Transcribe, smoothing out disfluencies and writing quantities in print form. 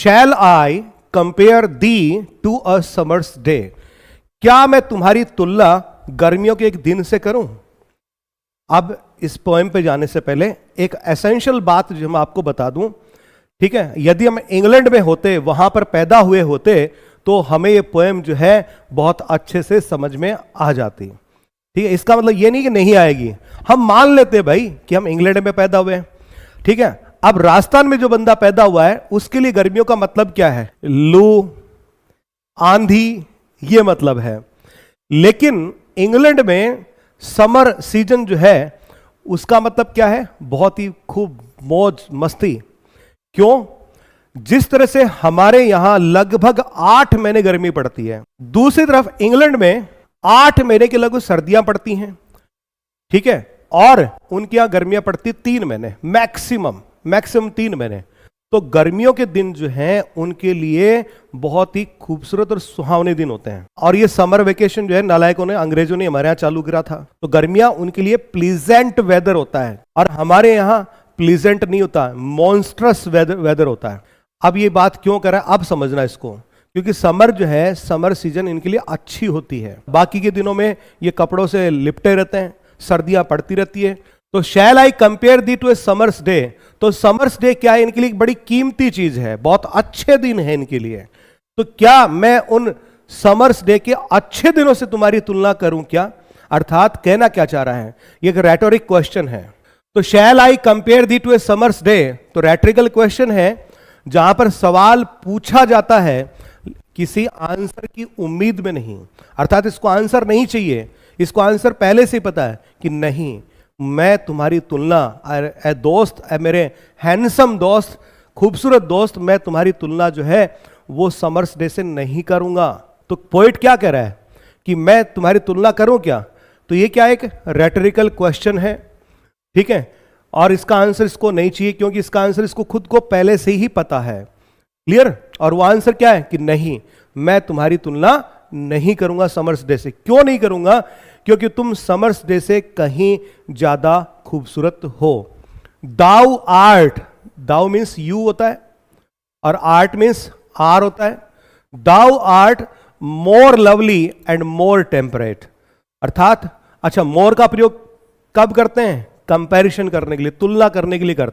Shell I compare thee to a summer's day, क्या मैं तुम्हारी तुलना गर्मियों के एक दिन से करूं? अब इस पोएम पे जाने से पहले एक एसेंशियल बात जो मैं आपको बता दूं, ठीक है, यदि हम इंग्लैंड में होते, वहां पर पैदा हुए होते, तो हमें ये पोएम जो है बहुत अच्छे से समझ में आ जाती। ठीक है, इसका मतलब ये नहीं कि नहीं आएगी, हम मान लेते भाई कि हम इंग्लैंड में पैदा हुए हैं। ठीक है, अब राजस्थान में जो बंदा पैदा हुआ है उसके लिए गर्मियों का मतलब क्या है? लू, आंधी, ये मतलब है। लेकिन इंग्लैंड में समर सीजन जो है उसका मतलब क्या है? बहुत ही खूब मौज मस्ती। क्यों? जिस तरह से हमारे यहां लगभग 8 महीने गर्मी पड़ती है, दूसरी तरफ इंग्लैंड में 8 महीने के लगभग सर्दियां पड़ती हैं। ठीक है, और उनके यहां गर्मियां पड़ती 3 महीने मैक्सिमम 3 महीने। तो गर्मियों के दिन जो हैं उनके लिए बहुत ही खूबसूरत और सुहावने दिन होते हैं। और ये समर वेकेशन जो है नालायकों ने, अंग्रेजों ने हमारे यहां चालू करा था। तो गर्मियां उनके लिए प्लीजेंट वेदर होता है, और हमारे यहां प्लीजेंट नहीं होता, मॉन्स्ट्रस वेदर होता है। अब ये बात क्यों कर रहा है, अब समझना इसको, क्योंकि समर जो है, समर सीजन इनके लिए अच्छी होती है। बाकी के दिनों में ये कपड़ों से लिपटे रहते हैं, सर्दियां पड़ती रहती है। तो shall I compare thee to a summer's day, तो समर्स डे क्या है? इनके लिए एक बड़ी कीमती चीज है, बहुत अच्छे दिन है इनके लिए। तो क्या मैं उन समर्स डे के अच्छे दिनों से तुम्हारी तुलना करूं क्या? अर्थात कहना क्या चाह रहा है, ये एक रेटोरिक क्वेश्चन है। तो shall I compare thee to a summer's day, तो रेटोरिकल क्वेश्चन है जहां पर सवाल पूछा जाता है किसी आंसर की उम्मीद में नहीं, अर्थात इसको आंसर नहीं चाहिए, इसको आंसर पहले से ही पता है कि नहीं, मैं तुम्हारी तुलना, ए दोस्त, ए मेरे हैंडसम दोस्त, खूबसूरत दोस्त, मैं तुम्हारी तुलना जो है वो समर्स डे से नहीं करूंगा। तो पोइट क्या कह रहा है कि मैं तुम्हारी तुलना करूं क्या? तो ये क्या एक रेटोरिकल क्वेश्चन है। ठीक है, और इसका आंसर इसको नहीं चाहिए, क्योंकि इसका आंसर इसको खुद को पहले से ही पता है। क्लियर? और वो आंसर क्या है कि नहीं, मैं तुम्हारी तुलना नहीं करूंगा समर्स डे से। क्यों नहीं करूंगा? क्योंकि तुम समर्स डे से कहीं ज्यादा खूबसूरत हो। Thou art, thou means you होता है और आर्ट मीन्स आर होता है। Thou art more lovely and more temperate, अर्थात अच्छा, मोर का प्रयोग कब करते हैं? कंपैरिजन करने के लिए, तुलना करने के लिए करते हैं।